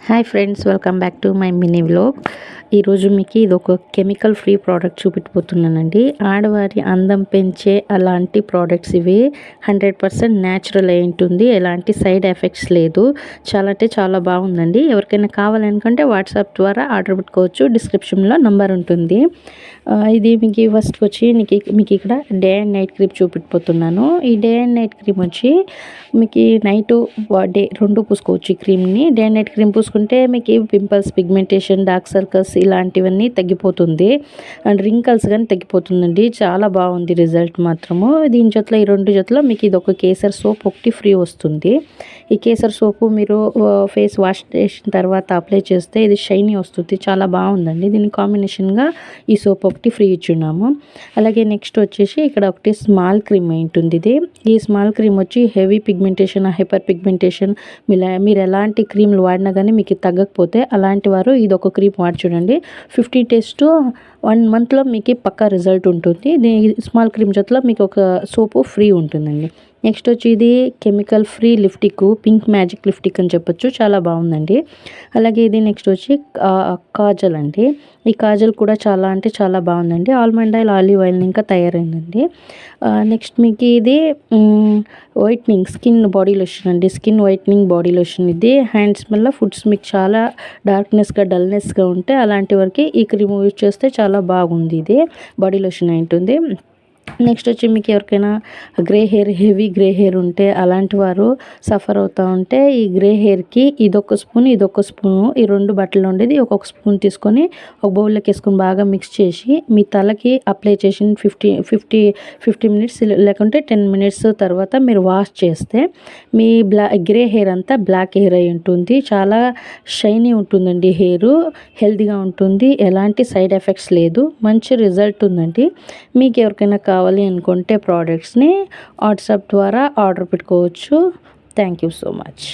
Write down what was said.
Hi friends, welcome back to my mini vlog. ఈరోజు మీకు ఇది ఒక కెమికల్ ఫ్రీ ప్రోడక్ట్ చూపెట్టిపోతున్నానండి. ఆడవారి అందం పెంచే అలాంటి ప్రోడక్ట్స్ ఇవి. 100% న్యాచురల్ అయి ఉంటుంది, ఎలాంటి సైడ్ ఎఫెక్ట్స్ లేదు. చాలా అంటే చాలా బాగుందండి. ఎవరికైనా కావాలనుకుంటే వాట్సాప్ ద్వారా ఆర్డర్ పెట్టుకోవచ్చు. డిస్క్రిప్షన్లో నంబర్ ఉంటుంది. ఇది మీకు ఫస్ట్ వచ్చి మీకు ఇక్కడ డే అండ్ నైట్ క్రీమ్ చూపెట్టిపోతున్నాను. ఈ డే అండ్ నైట్ క్రీమ్ వచ్చి మీకు నైట్ డే రెండు పూసుకోవచ్చు. ఈ క్రీమ్ని డే అండ్ నైట్ క్రీమ్ పూసుకుంటే మీకు పింపుల్స్, పిగ్మెంటేషన్, డార్క్ సర్కిల్స్ ఇలాంటివన్నీ తగ్గిపోతుంది. అండ్ రింకల్స్ కానీ తగ్గిపోతుందండి. చాలా బాగుంది రిజల్ట్ మాత్రము. దీని జొత్తలో ఈ రెండు జొత్తలో మీకు ఇది ఒక కేసర్ సోప్ ఒకటి ఫ్రీ వస్తుంది. ఈ కేసర్ సోపు మీరు ఫేస్ వాష్ చేసిన తర్వాత అప్లై చేస్తే ఇది షైనీ వస్తుంది. చాలా బాగుందండి. దీని కాంబినేషన్గా ఈ సోప్ ఒకటి ఫ్రీ ఇచ్చున్నాము. అలాగే నెక్స్ట్ వచ్చేసి ఇక్కడ ఒకటి స్మాల్ క్రీమ్ ఉంటుంది. ఈ స్మాల్ క్రీమ్ వచ్చి హెవీ పిగ్మెంటేషన్, హైపర్ పిగ్మెంటేషన్, మీరు ఎలాంటి క్రీమ్లు వాడినా కానీ మీకు తగ్గకపోతే అలాంటి వారు ఇది ఒక క్రీమ్ వాడి చూడండి. 15 days to 1 monthలో మీకు పక్కా రిజల్ట్ ఉంటుంది. స్మాల్ క్రీమ్ జొత్తలో మీకు ఒక సోపు ఫ్రీ ఉంటుందండి. నెక్స్ట్ వచ్చి ఇది కెమికల్ ఫ్రీ లిప్టిక్, పింక్ మ్యాజిక్ లిప్టిక్ అని చెప్పొచ్చు. చాలా బాగుందండి. అలాగే ఇది నెక్స్ట్ వచ్చి కాజల్ అండి. ఈ కాజల్ కూడా చాలా అంటే చాలా బాగుందండి. ఆల్మండ్ ఆయిల్, ఆలివ్ ఆయిల్ ఇంకా తయారైందండి. నెక్స్ట్ మీకు ఇది వైట్నింగ్ స్కిన్ బాడీ లోషన్ అండి. స్కిన్ వైట్నింగ్ బాడీ లోషన్ ఇది. హ్యాండ్స్ వల్ల ఫుడ్స్ మీకు చాలా డార్క్నెస్గా, డల్నెస్గా ఉంటే అలాంటి వరకు ఈ క్రీమ్ యూజ్ చేస్తే చాలా బాగుంది. ఇది బాడీ లోషన్ అయి ఉంటుంది. నెక్స్ట్ వచ్చి మీకు ఎవరికైనా grey hair, heavy grey hair ఉంటే అలాంటి వారు సఫర్ అవుతూ ఉంటే ఈ గ్రే హెయిర్కి ఇదొక స్పూన్, ఇదొక స్పూను, ఈ రెండు బట్టలు ఉండేది ఒక్కొక్క స్పూన్ తీసుకొని ఒక బౌల్లోకి వేసుకొని బాగా మిక్స్ చేసి మీ తలకి అప్లై చేసి 50 minutes లేకుంటే 10 minutes తర్వాత మీరు వాష్ చేస్తే మీ గ్రే హెయిర్ అంతా బ్లాక్ హెయిర్ అయి ఉంటుంది. చాలా షైనీ ఉంటుందండి. హెయిర్ హెల్తీగా ఉంటుంది. ఎలాంటి సైడ్ ఎఫెక్ట్స్ లేదు. మంచి రిజల్ట్ ఉందండి. మీకు ఎవరికైనా కావాలి అనుకుంటే ప్రోడక్ట్స్ని వాట్సాప్ ద్వారా ఆర్డర్ పెట్టుకోవచ్చు. Thank you so much.